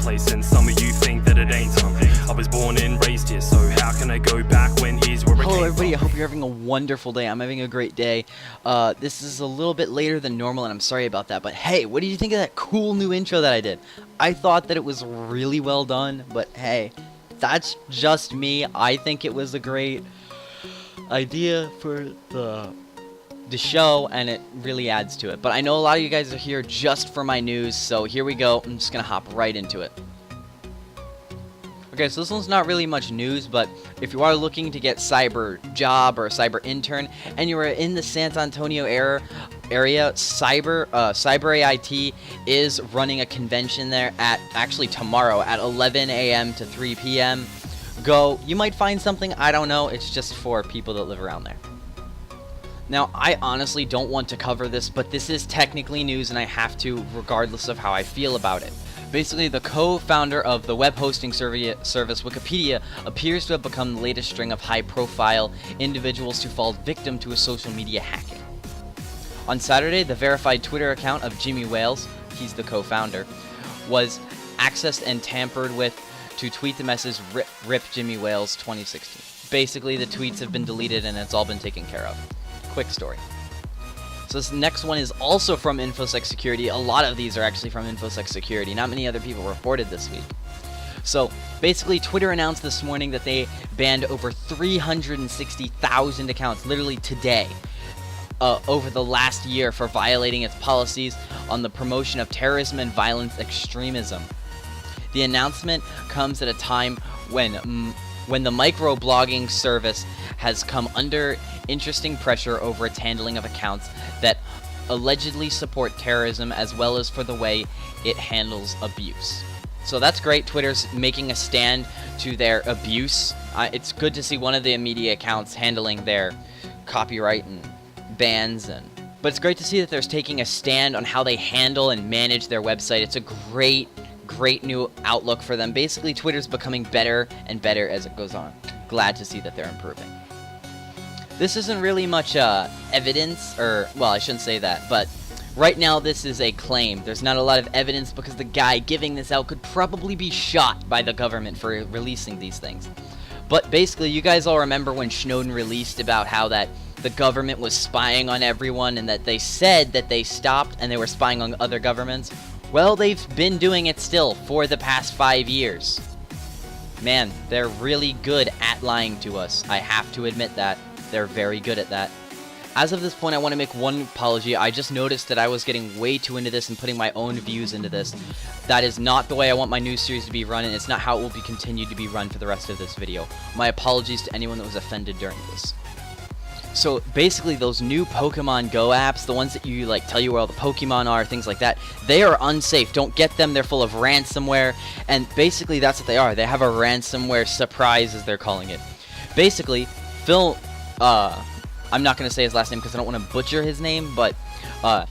place, and some of you think that it ain't some. I was born and raised here, so how can I go back when here's where I came Hello everybody, I from? hope you're having a wonderful day. I'm having a great day. This is a little bit later than normal, and I'm sorry about that, but hey, what did you think of that cool new intro that I did? I thought that it was really well done, but hey, that's just me. I think it was a great idea for the show, and it really adds to it. But I know a lot of you guys are here just for my news, so here we go. I'm just gonna hop right into it. Okay, so this one's not really much news, but if you are looking to get cyber job or a cyber intern, and you are in the San Antonio area, Cyber AIT is running a convention there at actually tomorrow at 11 a.m. to 3 p.m. Go. You might find something. I don't know. It's just for people that live around there. Now, I honestly don't want to cover this, but this is technically news, and I have to, regardless of how I feel about it. Basically, the co-founder of the web hosting service Wikipedia appears to have become the latest string of high-profile individuals to fall victim to a social media hacking. On Saturday, the verified Twitter account of Jimmy Wales, he's the co-founder, was accessed and tampered with to tweet the message "Rip Jimmy Wales 2016." Basically, the tweets have been deleted and it's all been taken care of. Quick story. So this next one is also from InfoSec Security. A lot of these are actually from InfoSec Security. Not many other people reported this week. So basically, Twitter announced this morning that they banned over 360,000 accounts, literally today, over the last year for violating its policies on the promotion of terrorism and violent extremism. The announcement comes at a time when the microblogging service has come under interesting pressure over its handling of accounts that allegedly support terrorism, as well as for the way it handles abuse. So that's great. Twitter's making a stand to their abuse. It's good to see one of the media accounts handling their copyright and bans, but it's great to see that they're taking a stand on how they handle and manage their website. It's a great new outlook for them. Basically, Twitter's becoming better and better as it goes on. Glad to see that they're improving. This isn't really much evidence, or, well, I shouldn't say that, but right now this is a claim. There's not a lot of evidence because the guy giving this out could probably be shot by the government for releasing these things. But basically, you guys all remember when Snowden released about how that the government was spying on everyone and that they said that they stopped and they were spying on other governments? Well, they've been doing it still for the past 5 years. Man, they're really good at lying to us. I have to admit that. They're very good at that. As of this point, I want to make one apology. I just noticed that I was getting way too into this and putting my own views into this. That is not the way I want my news series to be run, and it's not how it will be continued to be run for the rest of this video. My apologies to anyone that was offended during this. So basically, those new Pokemon Go apps, the ones that you like tell you where all the Pokemon are, things like that, they are unsafe. Don't get them. They're full of ransomware, and basically that's what they are. They have a ransomware surprise, as they're calling it. Basically, Phil, I'm not going to say his last name because I don't want to butcher his name, but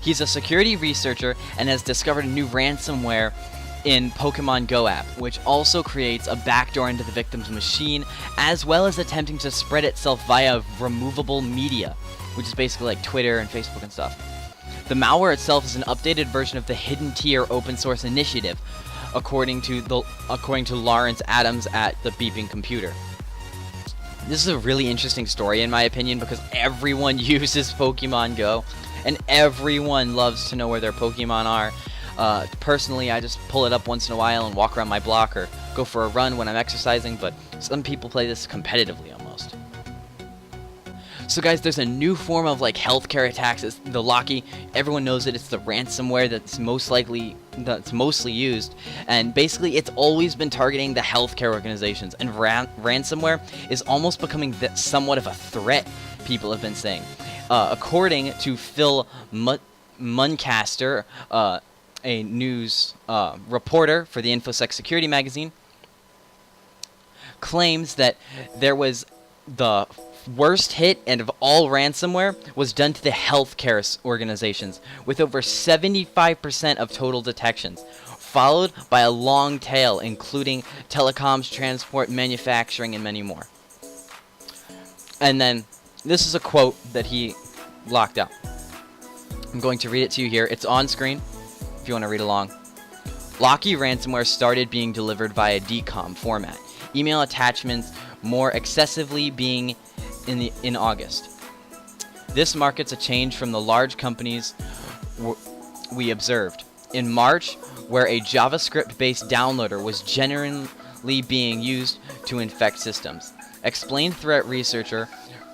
he's a security researcher and has discovered a new ransomware in Pokemon Go app, which also creates a backdoor into the victim's machine, as well as attempting to spread itself via removable media, which is basically like Twitter and Facebook and stuff. The malware itself is an updated version of the Hidden Tier open source initiative, according to Lawrence Adams at the Beeping Computer. This is a really interesting story in my opinion because everyone uses Pokemon Go and everyone loves to know where their Pokemon are. Personally, I just pull it up once in a while and walk around my block or go for a run when I'm exercising, but some people play this competitively almost. So guys, there's a new form of like healthcare attacks. It's the Locky. Everyone knows it. It's the ransomware that's mostly used, and basically it's always been targeting the healthcare organizations. And ransomware is almost becoming somewhat of a threat. People have been saying, according to Phil Muncaster, a news reporter for the InfoSec Security magazine, claims that there was the worst hit and of all ransomware was done to the healthcare organizations, with over 75% of total detections, followed by a long tail including telecoms, transport, manufacturing, and many more. And then this is a quote that he locked up. I'm going to read it to you here. It's on screen if you want to read along. Locky ransomware started being delivered via DCOM format. Email attachments more excessively being in August. This marks a change from the large companies we observed. In March, where a JavaScript-based downloader was generally being used to infect systems. Explained threat researcher,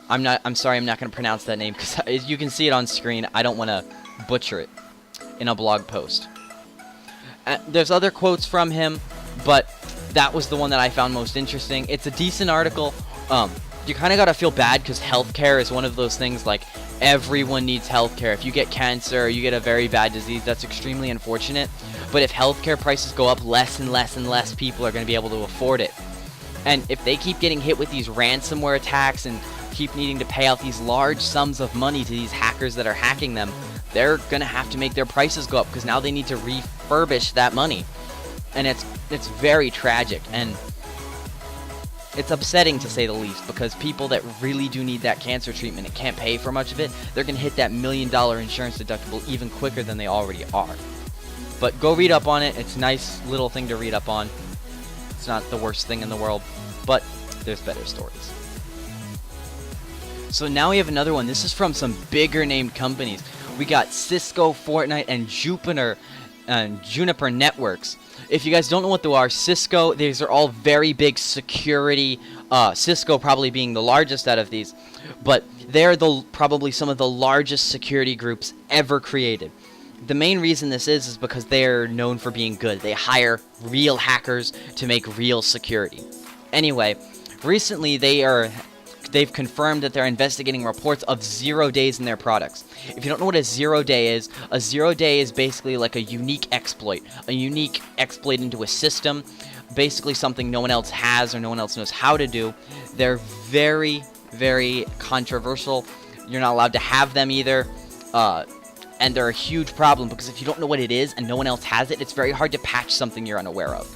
I'm sorry, I'm not going to pronounce that name because you can see it on screen. I don't want to butcher it in a blog post. There's other quotes from him, but that was the one that I found most interesting. It's a decent article. You kind of got to feel bad because healthcare is one of those things, like, everyone needs healthcare. If you get cancer or you get a very bad disease, that's extremely unfortunate. But if healthcare prices go up, less and less and less people are going to be able to afford it. And if they keep getting hit with these ransomware attacks and keep needing to pay out these large sums of money to these hackers that are hacking them, they're going to have to make their prices go up because now they need to refurbish that money. And it's very tragic, and it's upsetting to say the least, because people that really do need that cancer treatment and can't pay for much of it, they're going to hit that $1 million insurance deductible even quicker than they already are. But go read up on it. It's a nice little thing to read up on. It's not the worst thing in the world, but there's better stories. So now we have another one. This is from some bigger named companies. We got Cisco, Fortnite, and Juniper Networks. If you guys don't know what they are, Cisco, these are all very big security, Cisco probably being the largest out of these, but they're probably some of the largest security groups ever created. The main reason this is because they're known for being good. They hire real hackers to make real security. Anyway, recently they've confirmed that they're investigating reports of 0 days in their products. If you don't know what a 0 day is basically like a unique exploit into a system, basically something no one else has or no one else knows how to do. They're very, very controversial. You're not allowed to have them either, and they're a huge problem because if you don't know what it is and no one else has it, it's very hard to patch something you're unaware of.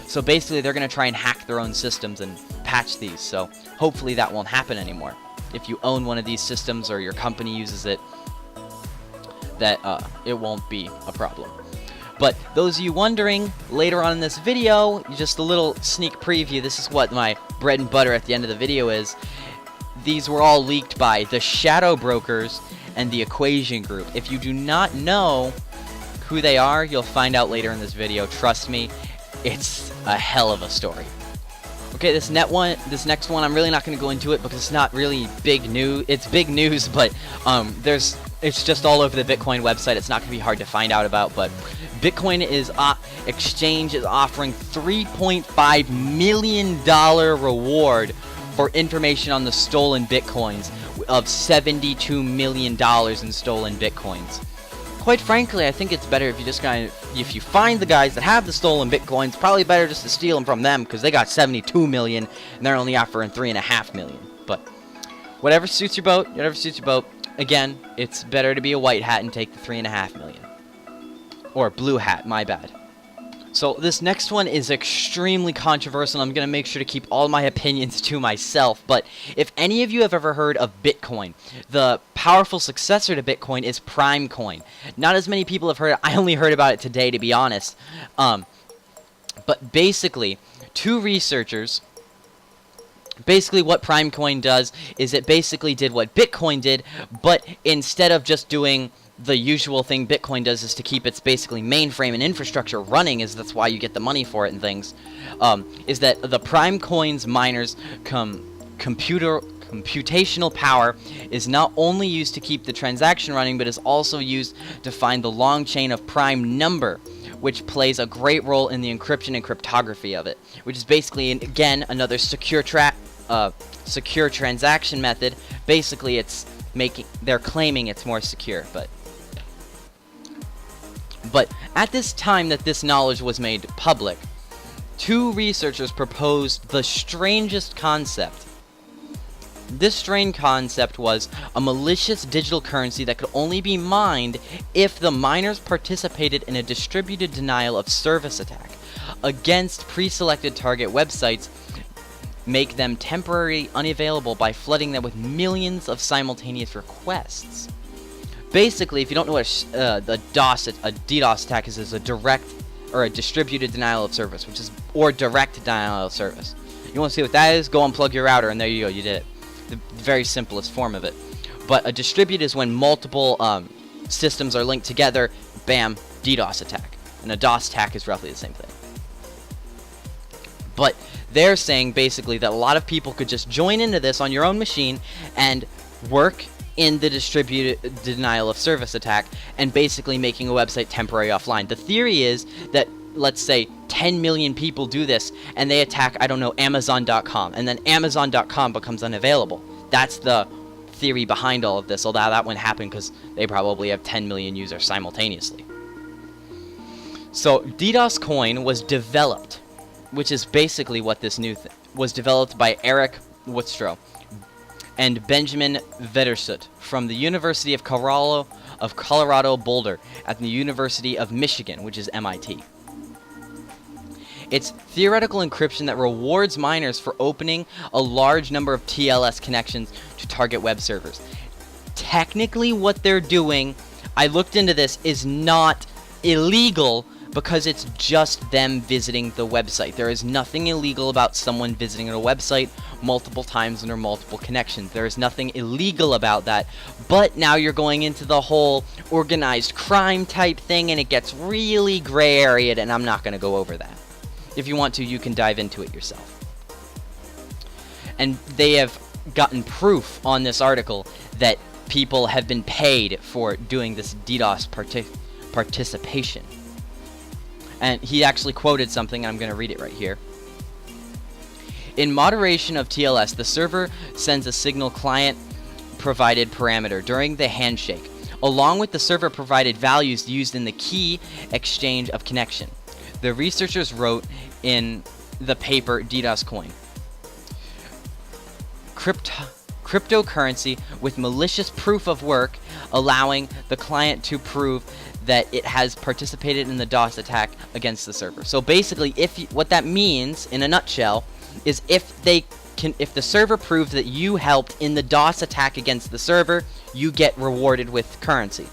So basically, they're going to try and hack their own systems and patch these. So hopefully that won't happen anymore. If you own one of these systems or your company uses it, that it won't be a problem. But those of you wondering, later on in this video, just a little sneak preview. This is what my bread and butter at the end of the video is. These were all leaked by the Shadow Brokers and the Equation Group. If you do not know who they are, you'll find out later in this video. Trust me. It's a hell of a story. Okay, this next one, I'm really not going to go into it because it's not really big news. It's big news, but it's just all over the Bitcoin website. It's not going to be hard to find out about. But Bitcoin exchange is offering $3.5 million reward for information on the stolen Bitcoins of $72 million in stolen Bitcoins. Quite frankly, I think it's better if you just if you find the guys that have the stolen Bitcoins, probably better just to steal them from them because they got 72 million and they're only offering 3.5 million. But whatever suits your boat, Again, it's better to be a white hat and take the 3.5 million. Or blue hat, my bad. So this next one is extremely controversial. I'm going to make sure to keep all my opinions to myself. But if any of you have ever heard of Bitcoin, the powerful successor to Bitcoin is Prime Coin. Not as many people have heard it. I only heard about it today, to be honest. But basically, two researchers... Basically, what Prime Coin does is it basically did what Bitcoin did, but instead of just doing the usual thing Bitcoin does is to keep its basically mainframe and infrastructure running, that's why you get the money for it and things, is that the Prime Coin's miners computational power is not only used to keep the transaction running, but is also used to find the long chain of prime number, which plays a great role in the encryption and cryptography of it, which is basically, again, another secure transaction method. Basically, they're claiming it's more secure, but at this time that this knowledge was made public, two researchers proposed the strangest concept. This strange concept was a malicious digital currency that could only be mined if the miners participated in a distributed denial of service attack against pre-selected target websites, make them temporarily unavailable by flooding them with millions of simultaneous requests. Basically, if you don't know what a DDoS attack is a direct or a distributed denial of service, or direct denial of service. You want to see what that is? Go unplug your router, and there you go. You did it. The very simplest form of it. But a distributed is when multiple systems are linked together. Bam, DDoS attack. And a DOS attack is roughly the same thing. But they're saying basically that a lot of people could just join into this on your own machine and work in the distributed denial of service attack and basically making a website temporary offline. The theory is that, let's say 10 million people do this and they attack, I don't know, Amazon.com, and then Amazon.com becomes unavailable. That's the theory behind all of this, although that wouldn't happen because they probably have 10 million users simultaneously. So DDoS Coin was developed, which is basically what this new was developed by Eric Woodstrow and Benjamin Vedersut from the University of Colorado Boulder at the University of Michigan, which is MIT. It's theoretical encryption that rewards miners for opening a large number of TLS connections to target web servers. Technically, what they're doing, I looked into this, is not illegal because it's just them visiting the website. There is nothing illegal about someone visiting a website multiple times under multiple connections. There is nothing illegal about that. But now you're going into the whole organized crime type thing, and it gets really gray area, and I'm not going to go over that. If you want to, you can dive into it yourself. And they have gotten proof on this article that people have been paid for doing this DDoS participation. And he actually quoted something, I'm going to read it right here. In moderation of TLS, the server sends a signal client-provided parameter during the handshake, along with the server-provided values used in the key exchange of connection. The researchers wrote in the paper DDoS Coin. Cryptocurrency with malicious proof of work, allowing the client to prove that it has participated in the DOS attack against the server. So basically, what that means in a nutshell is if the server proves that you helped in the DOS attack against the server, you get rewarded with currency.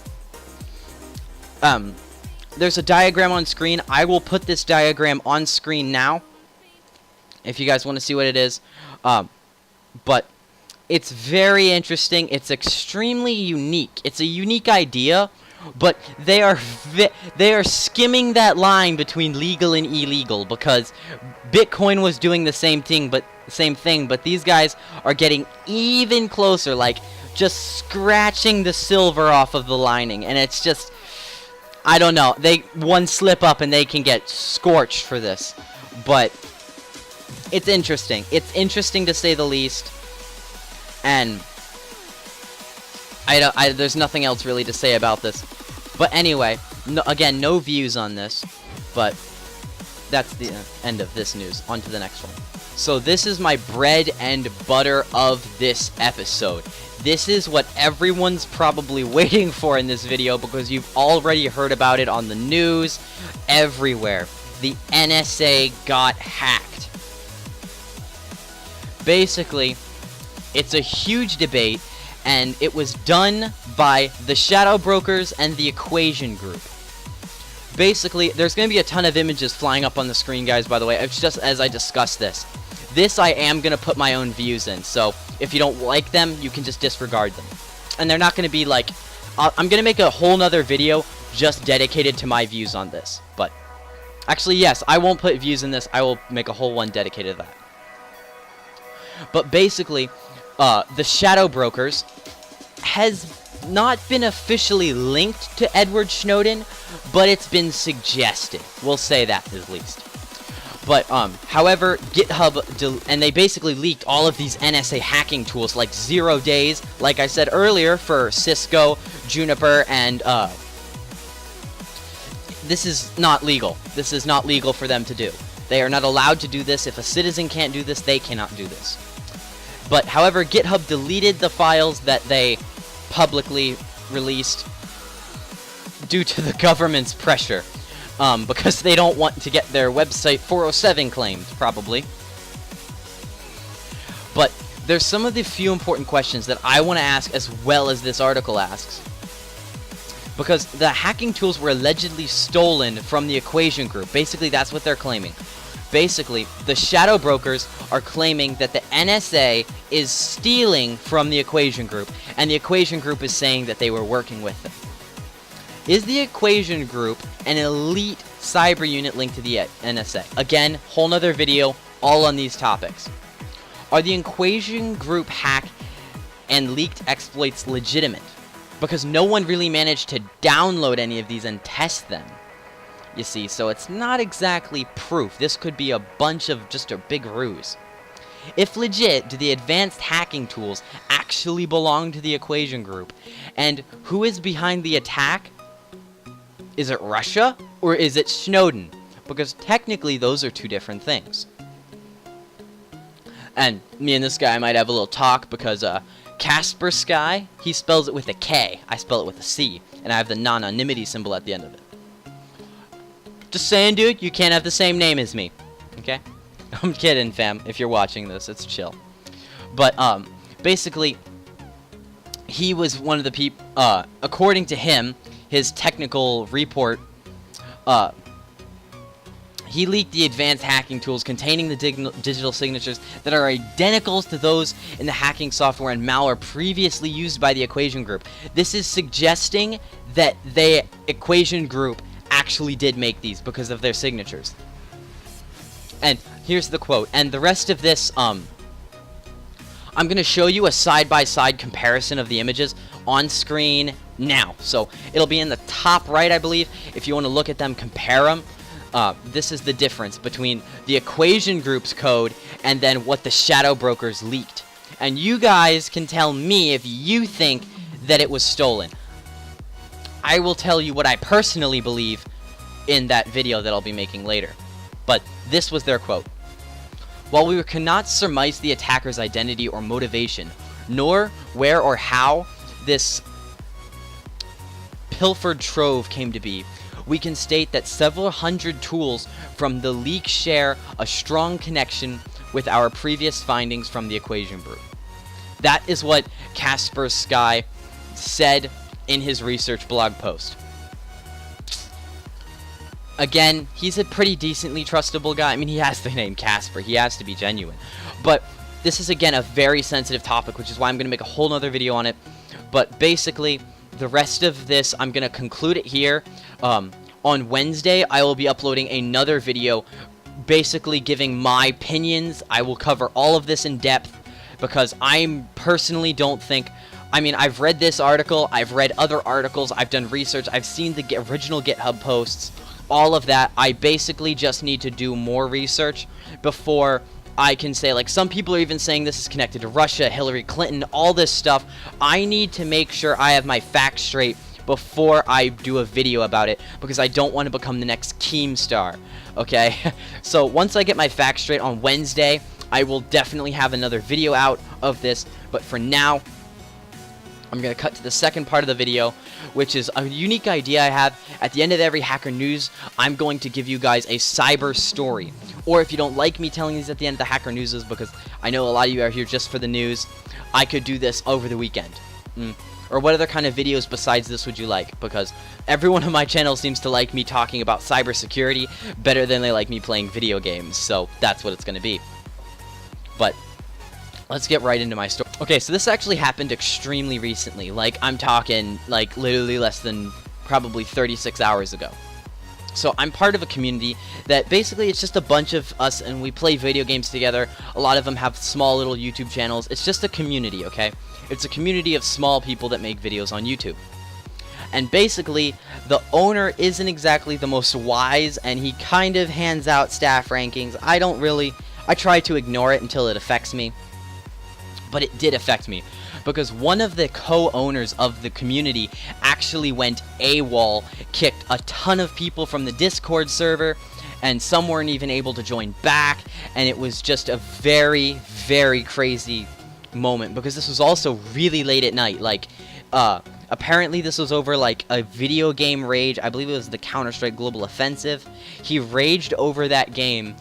There's a diagram on screen. I will put this diagram on screen now if you guys want to see what it is. But it's very interesting. It's extremely unique. It's a unique idea, but they are skimming that line between legal and illegal, because Bitcoin was doing the same thing, but these guys are getting even closer, like just scratching the silver off of the lining, and it's just, I don't know, one slip up and they can get scorched for this. But it's interesting. It's interesting to say the least. And there's nothing else really to say about this. But anyway, again, no views on this. But that's the end of this news. On to the next one. So this is my bread and butter of this episode. This is what everyone's probably waiting for in this video, because you've already heard about it on the news everywhere. The NSA got hacked. Basically, it's a huge debate, and it was done by the Shadow Brokers and the Equation Group. Basically, there's going to be a ton of images flying up on the screen, guys, by the way. It's just as I discuss this. This I am going to put my own views in, so if you don't like them, you can just disregard them. And they're not going to be like, I'm going to make a whole nother video just dedicated to my views on this. But, actually, yes, I won't put views in this. I will make a whole one dedicated to that. But basically, the Shadow Brokers has not been officially linked to Edward Snowden, but it's been suggested. We'll say that at least. But, however, GitHub, and they basically leaked all of these NSA hacking tools, like 0 days, like I said earlier, for Cisco, Juniper, and, this is not legal. This is not legal for them to do. They are not allowed to do this. If a citizen can't do this, they cannot do this. But, however, GitHub deleted the files that they publicly released due to the government's pressure. Because they don't want to get their website 407 claimed, probably. But there's some of the few important questions that I want to ask, as well as this article asks. because the hacking tools were allegedly stolen from the Equation Group. Basically, that's what they're claiming. Basically, the shadow brokers are claiming that the NSA is stealing from the Equation Group, and the Equation Group is saying that they were working with them. Is the Equation Group an elite cyber unit linked to the NSA? Again, whole nother video, all on these topics. Are the Equation Group hack and leaked exploits legitimate? Because no one really managed to download any of these and test them. You see, so it's not exactly proof. This could be a bunch of just a big ruse. If legit, do the advanced hacking tools actually belong to the Equation Group? And who is behind the attack? Is it Russia or is it Snowden? Because technically those are two different things. And me and this guy might have a little talk because Kasper Sky, he spells it with a K. I spell it with a C. And I have the non-anonymity symbol at the end of it. Just saying, dude, you can't have the same name as me. Okay? I'm kidding, fam. If you're watching this, it's chill. But, basically, he was one of the people, according to him, his technical report, he leaked the advanced hacking tools containing the digital signatures that are identical to those in the hacking software and malware previously used by the Equation Group. This is suggesting that the Equation Group actually did make these because of their signatures. And here's the quote. And the rest of this, I'm going to show you a side-by-side comparison of the images on screen now. So it'll be in the top right, I believe. If you want to look at them, compare them. This is the difference between the Equation Group's code and then what the shadow brokers leaked. And you guys can tell me if you think that it was stolen. I will tell you what I personally believe in that video that I'll be making later. But this was their quote. While we cannot surmise the attacker's identity or motivation, nor where or how this pilfered trove came to be, we can state that several hundred tools from the leak share a strong connection with our previous findings from the Equation Group. That is what Kasper Sky said in his research blog post. Again, he's a pretty decently trustable guy. I mean, he has the name Kasper. He has to be genuine. But this is, again, a very sensitive topic, which is why I'm going to make a whole nother video on it. But basically, the rest of this, I'm going to conclude it here. On Wednesday, I will be uploading another video basically giving my opinions. I will cover all of this in depth because I personally don't think... I mean, I've read this article, I've read other articles, I've done research, I've seen the original GitHub posts, all of that. I basically just need to do more research before I can say, like, some people are even saying this is connected to Russia, Hillary Clinton, all this stuff. I need to make sure I have my facts straight before I do a video about it, because I don't want to become the next Keemstar, okay? So once I get my facts straight on Wednesday, I will definitely have another video out of this, but for now, I'm going to cut to the second part of the video, which is a unique idea I have. At the end of every Hacker News, I'm going to give you guys a cyber story. Or if you don't like me telling these at the end of the Hacker News, because I know a lot of you are here just for the news, I could do this over the weekend. Or what other kind of videos besides this would you like? Because everyone on my channel seems to like me talking about cybersecurity better than they like me playing video games. So that's what it's going to be. But let's get right into my story. Okay, so this actually happened extremely recently. Like, I'm talking, like, literally less than probably 36 hours ago. So I'm part of a community that basically it's just a bunch of us and we play video games together. A lot of them have small little YouTube channels. It's just a community, okay? It's a community of small people that make videos on YouTube. And basically, the owner isn't exactly the most wise, and he kind of hands out staff rankings. I try to ignore it until it affects me. But it did affect me, because one of the co-owners of the community actually went AWOL, kicked a ton of people from the Discord server, and some weren't even able to join back, and it was just a very, very crazy moment, because this was also really late at night. Like, apparently this was over, like, a video game rage. I believe it was the Counter-Strike Global Offensive. He raged over that game,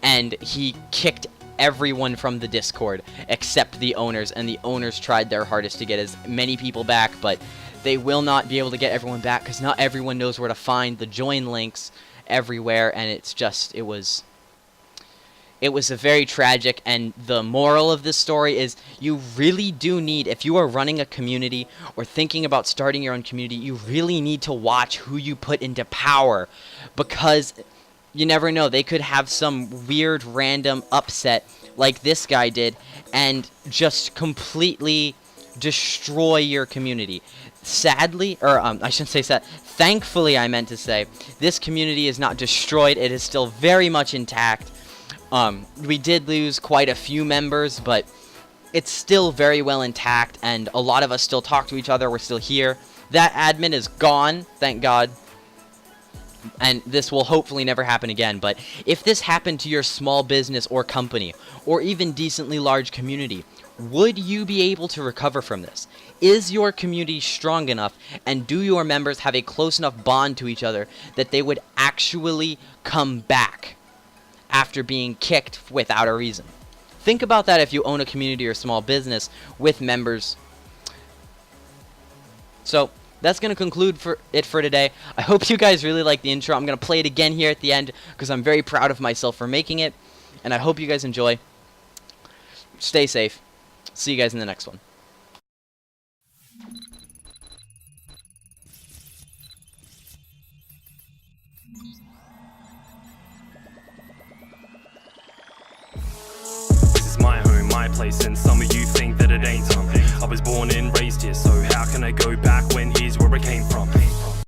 and he kicked everyone from the Discord except the owners, and the owners tried their hardest to get as many people back, but they will not be able to get everyone back because not everyone knows where to find the join links everywhere, and it was a very tragic. And the moral of this story is you really do need, if you are running a community or thinking about starting your own community, you really need to watch who you put into power, because you never know, they could have some weird random upset like this guy did and just completely destroy your community. Sadly, or I shouldn't say sad, thankfully I meant to say, this community is not destroyed, it is still very much intact. We did lose quite a few members, but it's still very well intact, and a lot of us still talk to each other, we're still here. That admin is gone, thank God, and this will hopefully never happen again. But if this happened to your small business or company, or even decently large community, would you be able to recover from this? Is your community strong enough, and do your members have a close enough bond to each other that they would actually come back after being kicked without a reason? Think about that if you own a community or small business with members. So that's going to conclude for today. I hope you guys really like the intro. I'm going to play it again here at the end because I'm very proud of myself for making it, and I hope you guys enjoy. Stay safe. See you guys in the next one. This is my home, my place, and some of you think that it ain't something. I was born and raised here, so how can I go back when here's where I came from?